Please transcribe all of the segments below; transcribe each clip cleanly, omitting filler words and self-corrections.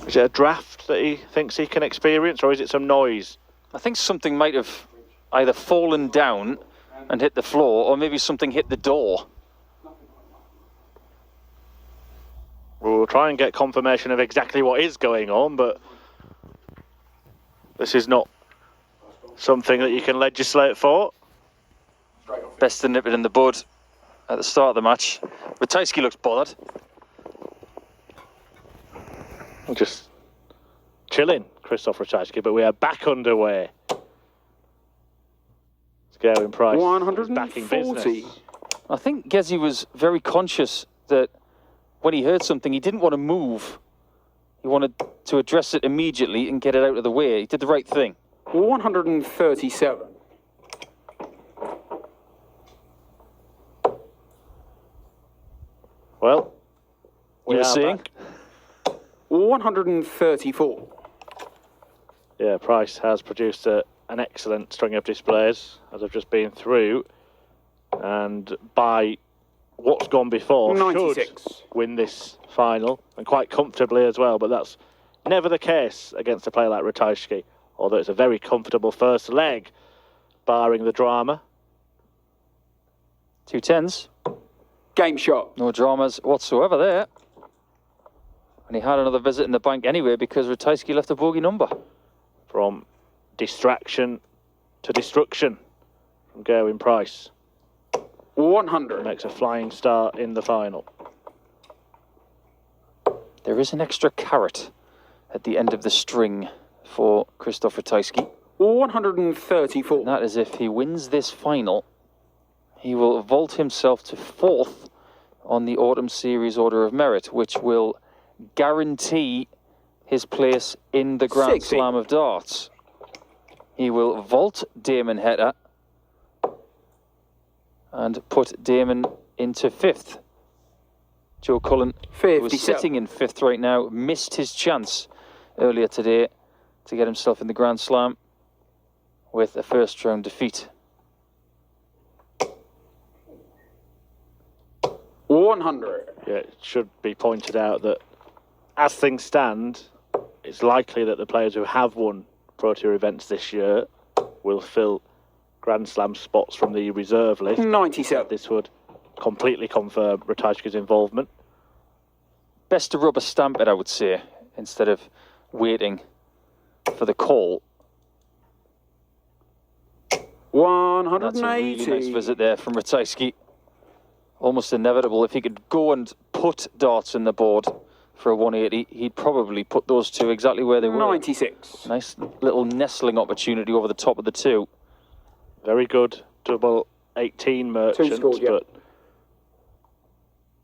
Is it a draft that he thinks he can experience, or is it some noise? I think something might have either fallen down and hit the floor, or maybe something hit the door. We'll try and get confirmation of exactly what is going on, but this is not something that you can legislate for. Best to nip it in the bud at the start of the match. Ratajski looks bothered. We're just chilling, Christoph Ratajski, but we are back underway. Scaring Price. 140. I think Gezi was very conscious that when he heard something, he didn't want to move. He wanted to address it immediately and get it out of the way. He did the right thing. 137. Well, you were seeing? Back. 134. Yeah, Price has produced an excellent string of displays, as I've just been through. And by what's gone before, 96. should win this final, and quite comfortably as well. But that's never the case against a player like Ratajski, although it's a very comfortable first leg, barring the drama. 2 10s. Game shot. No dramas whatsoever there. And he had another visit in the bank anyway because Ratajski left a bogey number. From distraction to destruction from Gerwin Price. 100. Makes a flying start in the final. There is an extra carrot at the end of the string for Christoph Ratajski. 134. And that is if he wins this final, he will vault himself to 4th on the Autumn Series Order of Merit, which will guarantee his place in the Grand 60. Slam of darts. He will vault Damon Heta and put Damon into 5th. Joe Cullen, who is sitting in 5th right now, missed his chance earlier today to get himself in the Grand Slam with a first round defeat. 100. Yeah, it should be pointed out that as things stand, it's likely that the players who have won Pro Tour events this year will fill Grand Slam spots from the reserve list. 97. This would completely confirm Ratajski's involvement. Best to rubber stamp it, I would say, instead of waiting for the call. 180. That's a really nice visit there from Ratajski. Almost inevitable. If he could go and put darts in the board for a 180, he'd probably put those two exactly where they were. 96. Nice little nestling opportunity over the top of the two. Very good double 18 merchant, scored, yeah. but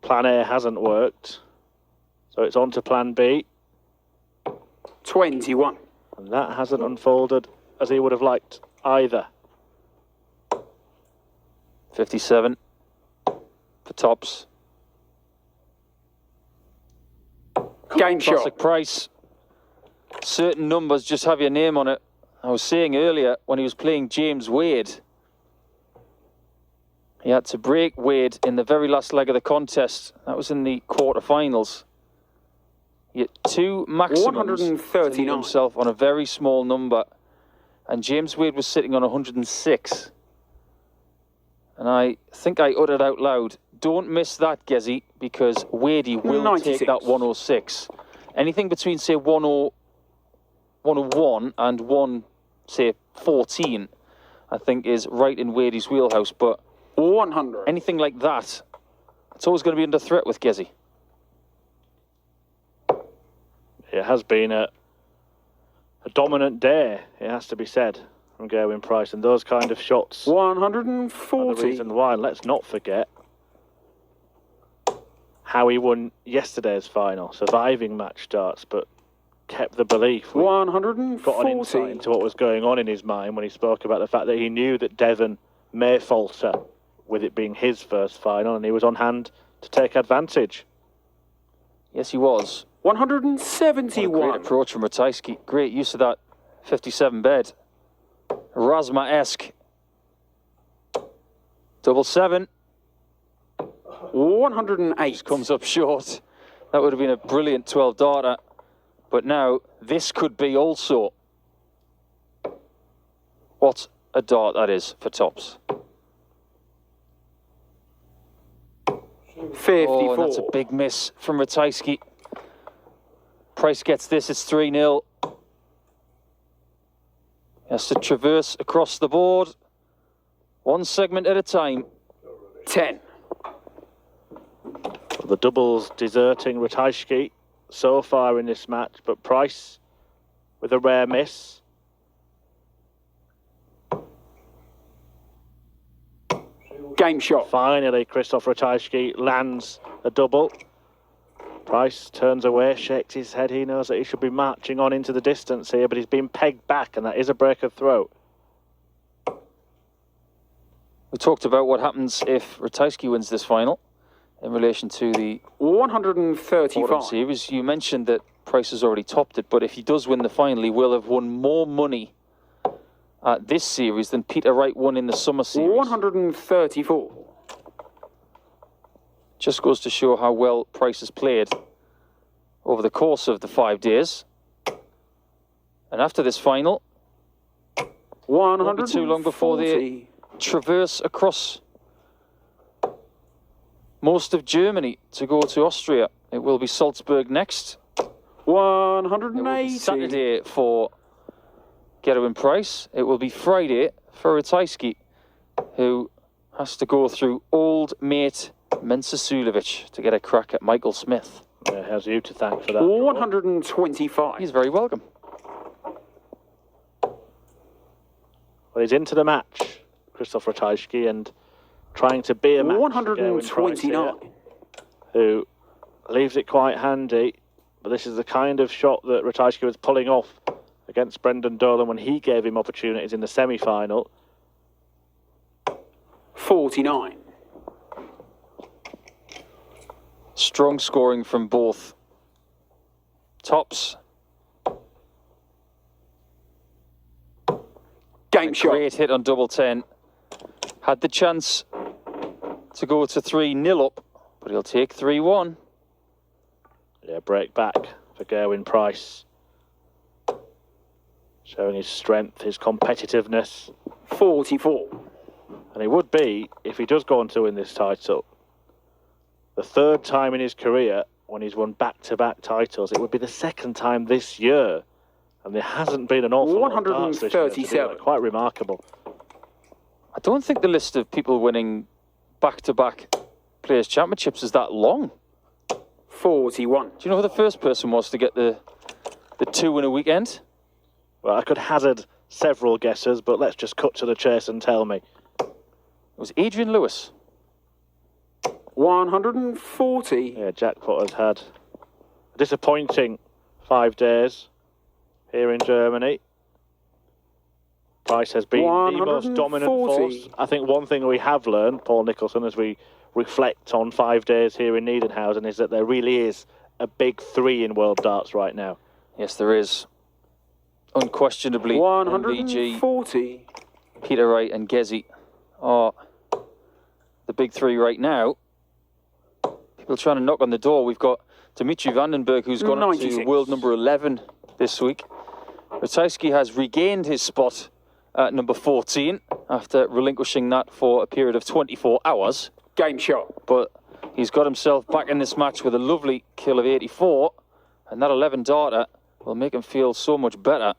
plan A hasn't worked. So it's on to plan B. 21. And that hasn't unfolded as he would have liked either. 57 for tops. Game Classic shot. Price. Certain numbers just have your name on it. I was saying earlier when he was playing James Wade, he had to break Wade in the very last leg of the contest. That was in the quarterfinals. He had 2 maximums to meet 139. himself on a very small number, and James Wade was sitting on 106. And I think I uttered out loud, don't miss that, Gezi, because Wadey will 96. take that 106. Anything between, say, 101 and 114, I think is right in Wadey's wheelhouse. But 100. anything like that, it's always going to be under threat with Gezi. It has been a dominant day, it has to be said, from Gerwin Price. And those kind of shots are the 140. reason why. Let's not forget how he won yesterday's final, surviving match darts, but kept the belief. We 140. got an insight into what was going on in his mind when he spoke about the fact that he knew that Devon may falter with it being his first final, and he was on hand to take advantage. Yes, he was. 171. Great approach from Ratajski. Great use of that 57 bed. Razma-esque. Double 7. 108. Just comes up short. That would have been a brilliant 12 darter. But now this could be also. What a dart that is for tops. 54. Oh, and that's a big miss from Ratajski. Price gets this, it's 3-0. He has to traverse across the board. One segment at a time. 10. The doubles deserting Ratajski so far in this match, but Price with a rare miss. Game shot. Finally, Christoph Ratajski lands a double. Price turns away, shakes his head. He knows that he should be marching on into the distance here, but he's been pegged back, and that is a break of throat. We talked about what happens if Ratajski wins this final in relation to the 135. series. You mentioned that Price has already topped it, but if he does win the final, he will have won more money at this series than Peter Wright won in the summer series. 134. Just goes to show how well Price has played over the course of the 5 days. And after this final, 140. won't be too long before they traverse across most of Germany to go to Austria. It will be Salzburg next. 180. Saturday for Gerwin Price. It will be Friday for Ratajski, who has to go through old mate Mensa Sulevic to get a crack at Michael Smith. Yeah, how's you to thank for that? 125. He's very welcome. Well, he's into the match, Christoph Ratajski, and trying to be a match. 129. Who leaves it quite handy, but this is the kind of shot that Ratajski was pulling off against Brendan Dolan when he gave him opportunities in the semi-final. 49. Strong scoring from both tops. Game shot. Great hit on double 10. Had the chance to go to 3-0 up, but he'll take 3-1. Yeah, break back for Gerwin Price. Showing his strength, his competitiveness. 44. And he would be, if he does go on to win this title, the third time in his career when he's won back-to-back titles. It would be the second time this year. And there hasn't been an awful lot of darts this year to do 137. that. Quite remarkable. I don't think the list of people winning back-to-back Players' Championships is that long. 41. Do you know who the first person was to get the 2 in a weekend? Well, I could hazard several guesses, but let's just cut to the chase and tell me. It was Adrian Lewis. 140. Yeah, Jackpot has had a disappointing 5 days here in Germany. Price has been the most dominant 140. force. I think one thing we have learned, Paul Nicholson, as we reflect on 5 days here in Niedenhausen, is that there really is a big 3 in world darts right now. Yes, there is. Unquestionably, MVG, 140. Peter Wright and Gezi are the big 3 right now. People trying to knock on the door. We've got Dimitri Vandenberg, who's gone up to 96. world number 11 this week. Ratajski has regained his spot at number 14 after relinquishing that for a period of 24 hours. Game shot. But he's got himself back in this match with a lovely kill of 84, and that 11 darter will make him feel so much better.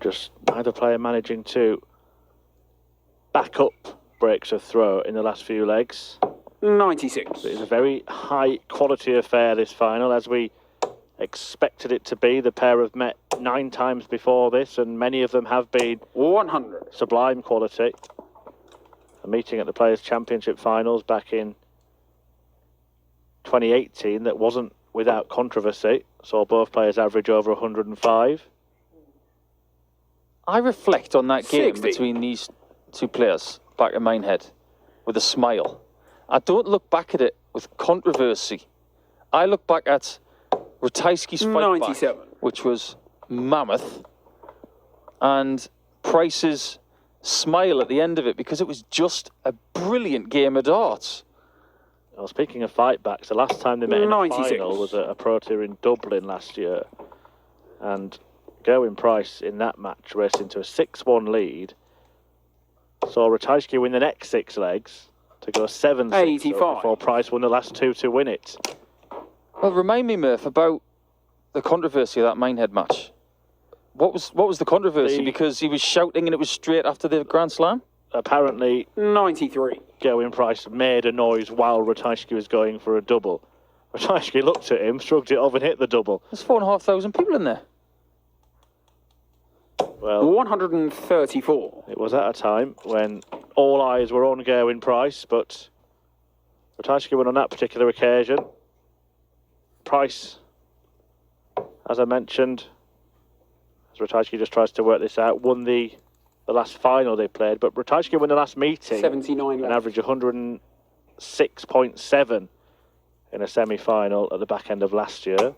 Just neither player managing to back up breaks of throw in the last few legs. 96. It's a very high quality affair, this final, as we expected it to be. The pair have met 9 times before this, and many of them have been 100. sublime quality. A meeting at the Players' Championship finals back in 2018 that wasn't without controversy. Saw both players average over 105. I reflect on that game 60. between these two players back in Minehead with a smile. I don't look back at it with controversy. I look back at Ratajski's fight 97. back, which was mammoth, and Price's smile at the end of it, because it was just a brilliant game of darts. Well, speaking of fight backs, the last time they met in a 96. final was at a Pro Tour in Dublin last year. And Gerwyn Price in that match raced into a 6-1 lead. Saw Ratajski win the next 6 legs to go 7-6 85. before Price won the last 2 to win it. Well, remind me, Murph, about the controversy of that Minehead match. What was the controversy? Because he was shouting and it was straight after the Grand Slam? Apparently, 93. Gerwyn Price made a noise while Ratajski was going for a double. Ratajski looked at him, shrugged it off and hit the double. There's 4,500 people in there. Well, 134. it was at a time when all eyes were on Gerwyn Price, but Ratajski won on that particular occasion. Price, as I mentioned, as Ratajski just tries to work this out, won the last final they played, but Ratajski won the last meeting 79 an left. average 106.7 in a semi-final at the back end of last year.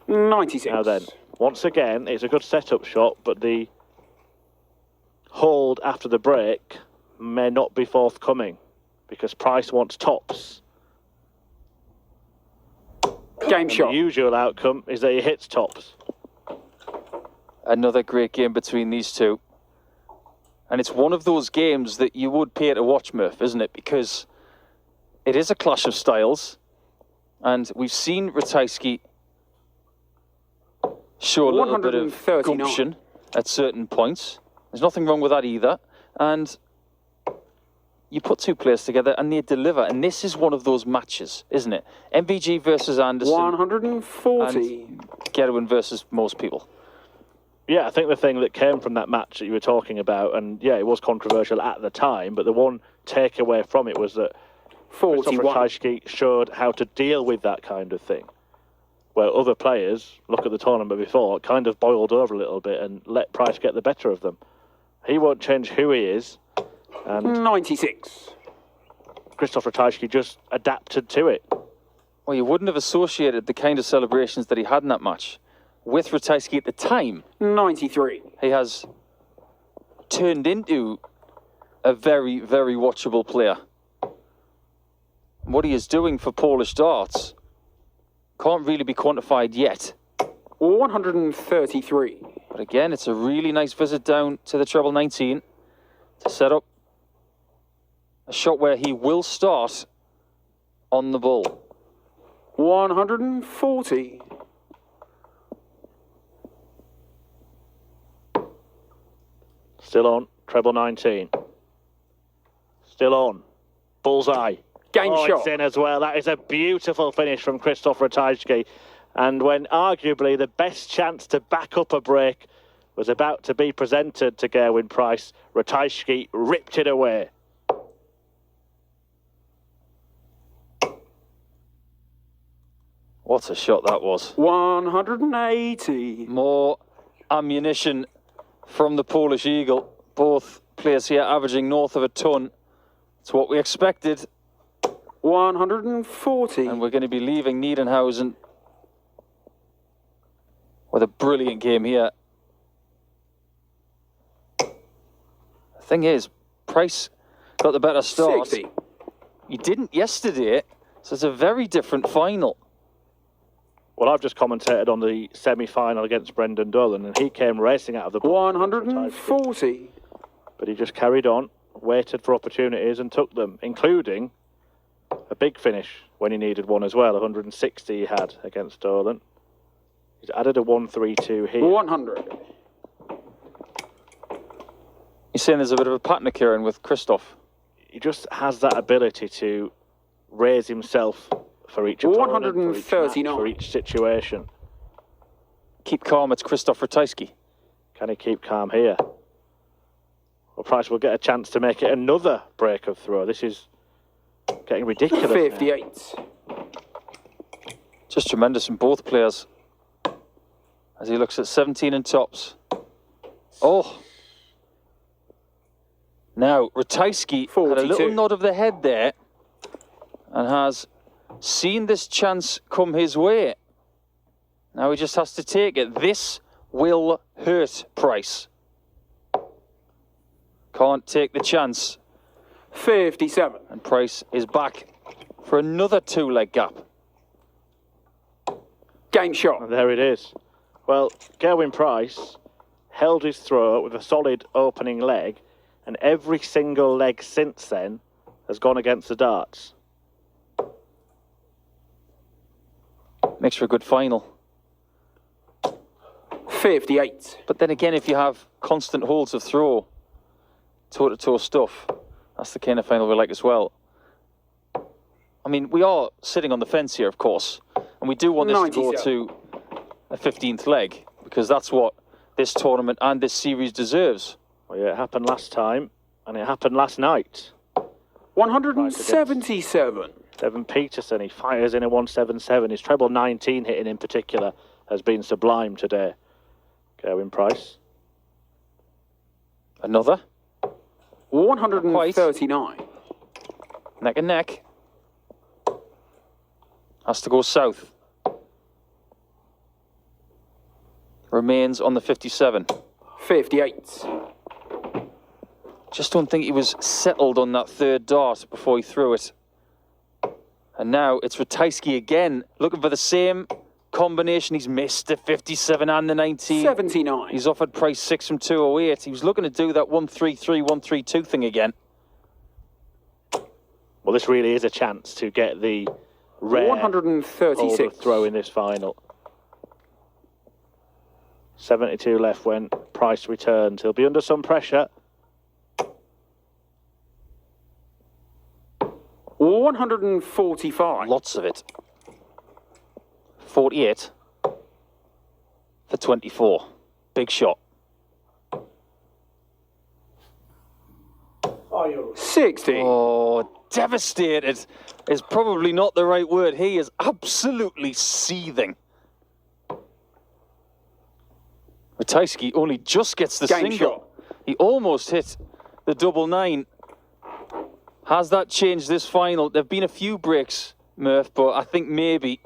96. Now then, once again, it's a good setup shot, but the hold after the break may not be forthcoming because Price wants tops. Game And shot. the usual outcome is that he hits tops. Another great game between these two. And it's one of those games that you would pay to watch, Murph, isn't it? Because it is a clash of styles. And we've seen Ratajski show a little bit of 139. gumption at certain points. There's nothing wrong with that either. And you put two players together and they deliver. And this is one of those matches, isn't it? MVG versus Anderson. 140. And Gerwyn versus most people. Yeah, I think the thing that came from that match that you were talking about, and yeah, it was controversial at the time, but the one takeaway from it was that Christoph 41. Ratajski showed how to deal with that kind of thing. Where other players, look at the tournament before, kind of boiled over a little bit and let Price get the better of them. He won't change who he is, and 96. Christoph Ratajski just adapted to it. Well, you wouldn't have associated the kind of celebrations that he had in that match with Ratajski at the time. 93. He has turned into a very, very watchable player. What he is doing for Polish darts can't really be quantified yet. 133. But again, it's a really nice visit down to the treble 19 to set up a shot where he will start on the ball. 140. Still on, treble 19. Still on, bullseye. Game shot. It's in as well. That is a beautiful finish from Christoph Ratajski. And when arguably the best chance to back up a break was about to be presented to Gerwyn Price, Ratajski ripped it away. What a shot that was. 180. More ammunition from the Polish Eagle. Both players here averaging north of a ton. It's what we expected. 140. And we're going to be leaving Niedenhausen with a brilliant game here. The thing is, Price got the better start. 60. He didn't yesterday, so it's a very different final. Well, I've just commentated on the semi-final against Brendan Dolan, and he came racing out of the box. 140. But he just carried on, waited for opportunities and took them, including a big finish when he needed one as well. 160 he had against Dolan. He's added a 132 here. 100. You're saying there's a bit of a pattern occurring with Christoph. He just has that ability to raise himself for each opponent, for each match, 139. for each situation. Keep calm, it's Christoph Ratajski. Can he keep calm here? Well, Price will get a chance to make it another break of throw. This is getting ridiculous. 58. Just tremendous from both players. As he looks at 17 and tops. Oh. Now, Ratajski had a little 42. nod of the head there and has seen this chance come his way. Now he just has to take it. This will hurt Price. Can't take the chance. 57. And Price is back for another 2-leg gap. Game shot. And there it is. Well, Gerwyn Price held his throw with a solid opening leg, and every single leg since then has gone against the darts. Makes for a good final. 58. But then again, if you have constant holds of throw, toe-to-toe stuff, that's the kind of final we like as well. I mean, we are sitting on the fence here, of course, and we do want this to go to a 15th leg, because that's what this tournament and this series deserves. Well, yeah, it happened last time, and it happened last night. 177. Devon Peterson, he fires in a 177. His treble 19 hitting in particular has been sublime today. Gerwyn Price. Another. 139. Neck and neck. Has to go south. Remains on the 57. 58. Just don't think he was settled on that third dart before he threw it. And now it's Ratajski again, looking for the same combination. He's missed the 57 and the 19. 79. He's offered Price 6 from 208. He was looking to do that 133, 132 thing again. Well, this really is a chance to get the rare 136 throw in this final. 72 left when Price returns. He'll be under some pressure. 145. Lots of it. 48 for 24. Big shot. 60. Oh, devastated is probably not the right word. He is absolutely seething. Ratajski only just gets the Game single. shot. He almost hit the double 9. Has that changed this final? There have been a few breaks, Murph, but I think maybe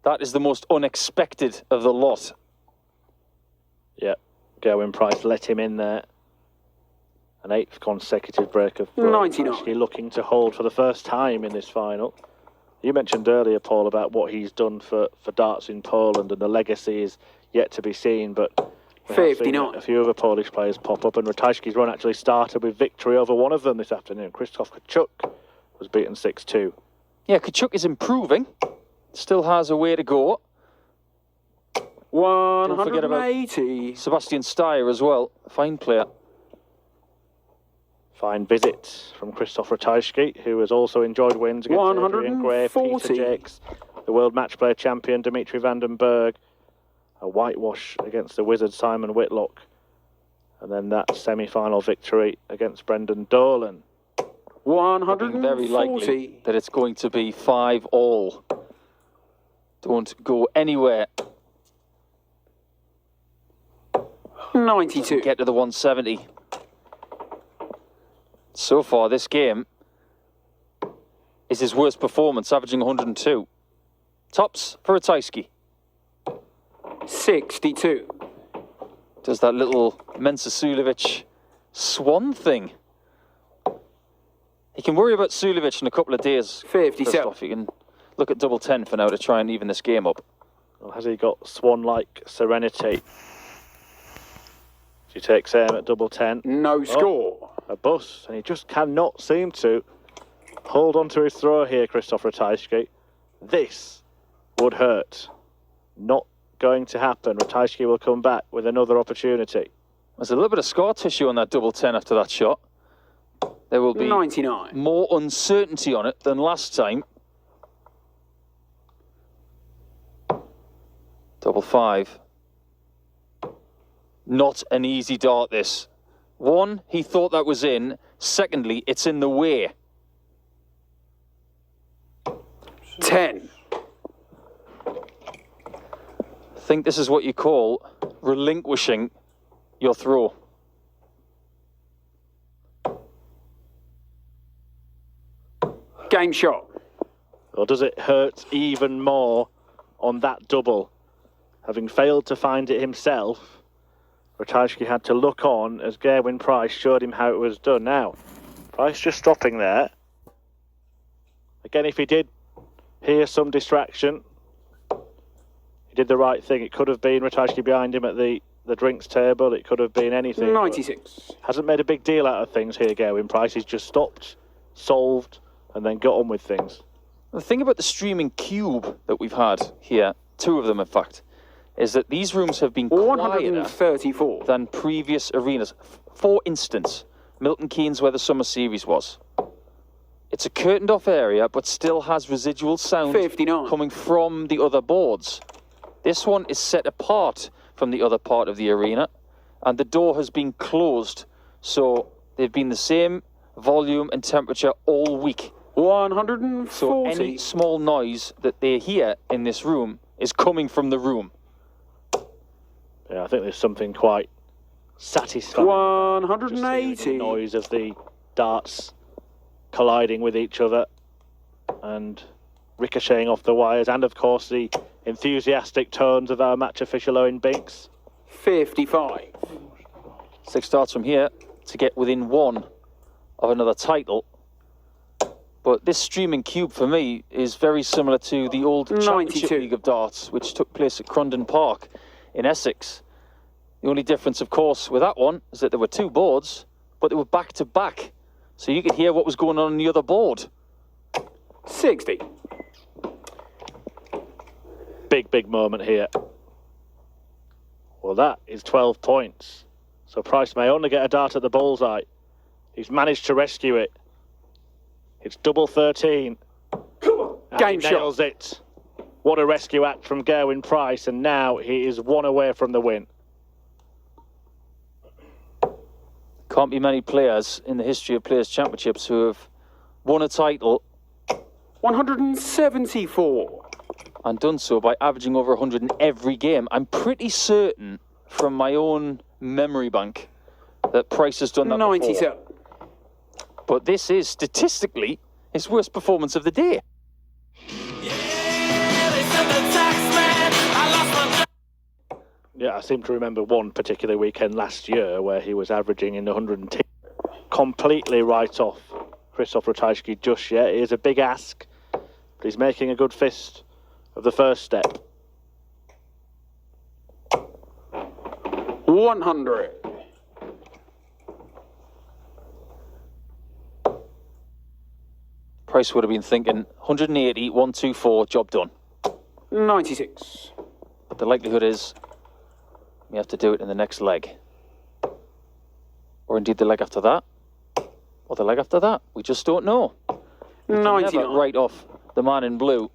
that is the most unexpected of the lot. Yeah, Gerwyn Price let him in there. An 8th consecutive break of 99. Actually looking to hold for the first time in this final. You mentioned earlier, Paul, about what he's done for darts in Poland, and the legacy is yet to be seen, but we have seen 59. a few other Polish players pop up, and Ratajski's run actually started with victory over one of them this afternoon. Krzysztof Kachuk was beaten 6-2. Yeah, Kachuk is improving. Still has a way to go. Don't forget about 180. Sebastian Steyer as well. Fine player. Fine visit from Krzysztof Ratajski, who has also enjoyed wins against Adrian Gray, Peter 140. Jakes, the World Match Play champion Dimitri van den Berg, a whitewash against the wizard Simon Whitlock, and then that semi-final victory against Brendan Dolan. Looking very likely 140. that it's going to be 5-all. Don't go anywhere. 92. Get to the 170. So far, this game is his worst performance, averaging 102. Tops for Ratajski. 62. Does that little Mensa Sulevic swan thing. He can worry about Sulevic in a couple of days. 57. Christoph. He can look at double 10 for now to try and even this game up. Well, has he got swan-like serenity? She takes aim at double 10. No score. A bus, and he just cannot seem to hold on to his throw here, Krzysztof Ratajski. This would hurt. Not going to happen. Ratajski will come back with another opportunity. There's a little bit of scar tissue on that double 10 after that shot. There will be 99. more uncertainty on it than last time. Double 5. Not an easy dart, this. One, he thought that was in. Secondly, it's in the way. 10. I think this is what you call relinquishing your throw. Game shot. Or does it hurt even more on that double? Having failed to find it himself, Ratajski had to look on as Gerwyn Price showed him how it was done. Now, Price just stopping there. Again, if he did hear some distraction, he did the right thing. It could have been Ratajski behind him at the drinks table. It could have been anything. 96. Hasn't made a big deal out of things here, Gerwin Price. He's just stopped, solved, and then got on with things. The thing about the streaming cube that we've had here, 2 of them in fact, is that these rooms have been quieter 134. than previous arenas. For instance, Milton Keynes, where the Summer Series was. It's a curtained off area, but still has residual sound 59. coming from the other boards. This one is set apart from the other part of the arena, and the door has been closed, so they've been the same volume and temperature all week. 140. So any small noise that they hear in this room is coming from the room. Yeah, I think there's something quite satisfying. 180. The noise of the darts colliding with each other and ricocheting off the wires, and of course the enthusiastic tones of our match official Owen Binks. 55. 6 darts from here to get within 1 of another title. But this streaming cube for me is very similar to the old Championship 92. League of Darts, which took place at Crondon Park in Essex. The only difference, of course, with that one is that there were 2 boards, but they were back to back. So you could hear what was going on the other board. 60. Big moment here. Well, that is 12 points. So Price may only get a dart at the bullseye. He's managed to rescue it. It's double 13. And Game he nails shot. it. What a rescue act from Gerwin Price, and now he is 1 away from the win. Can't be many players in the history of Players' Championships who have won a title 174. and done so by averaging over 100 in every game. I'm pretty certain from my own memory bank that Price has done that 97. before. But this is statistically his worst performance of the day. Yeah, I seem to remember one particular weekend last year where he was averaging in the 110. Completely right off Christoph Ratajski just yet. It is a big ask, but he's making a good fist of the first step. 100. Price would have been thinking 180, 124, job done. 96. But the likelihood is we have to do it in the next leg. Or indeed the leg after that. Or the leg after that. We just don't know. We can 99. never write off the man in blue.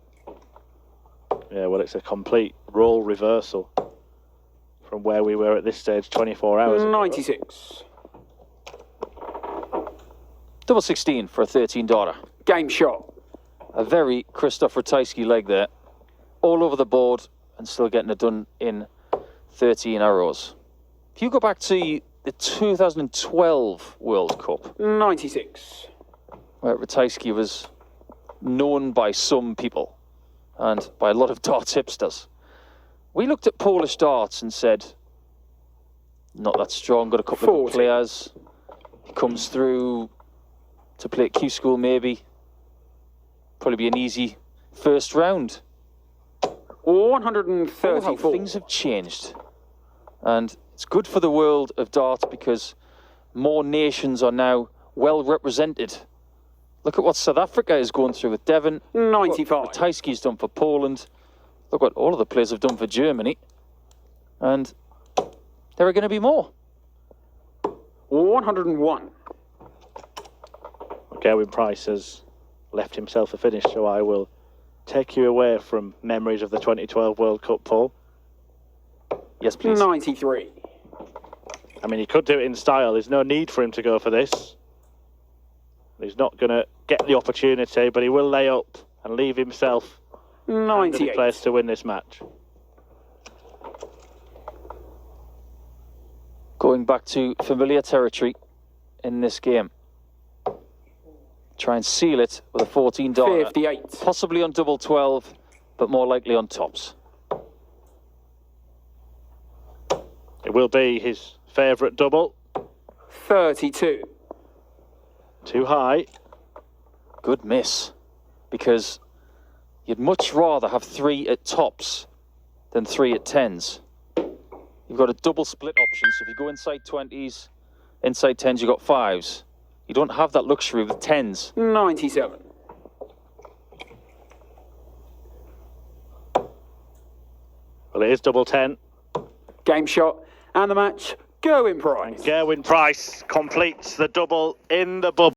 Yeah, well, it's a complete role reversal from where we were at this stage 24 hours ago. 96. Double 16 for a 13-darter. Game shot. A very Christoph Ratajski leg there. All over the board and still getting it done in 13 arrows. If you go back to the 2012 World Cup, 96. where Ratajski was known by some people and by a lot of dart hipsters, we looked at Polish darts and said, not that strong, got a couple of 40. good players. He comes through to play at Q School maybe. Probably be an easy first round. Oh, how 134. things have changed. And it's good for the world of dart because more nations are now well represented. Look at what South Africa is going through with Devon. 95. What Ratajski's done for Poland. Look what all of the players have done for Germany. And there are going to be more. 101. Gerwin Price has left himself a finish, so I will take you away from memories of the 2012 World Cup, Paul. Yes, please. 93. I mean, he could do it in style. There's no need for him to go for this. He's not going to get the opportunity, but he will lay up and leave himself in the 98. place to win this match. Going back to familiar territory in this game. Try and seal it with a 14-darter. 58. Possibly on double 12, but more likely on tops. It will be his favourite double. 32. Too high. Good miss. because you'd much rather have 3 at tops than 3 at 10s. You've got a double split option, so if you go inside 20s, inside 10s, you've got 5s. You don't have that luxury with 10s. 97. Well, it is double 10. Game shot and the match. Gerwin Price. Gerwin Price completes the double in the bubble.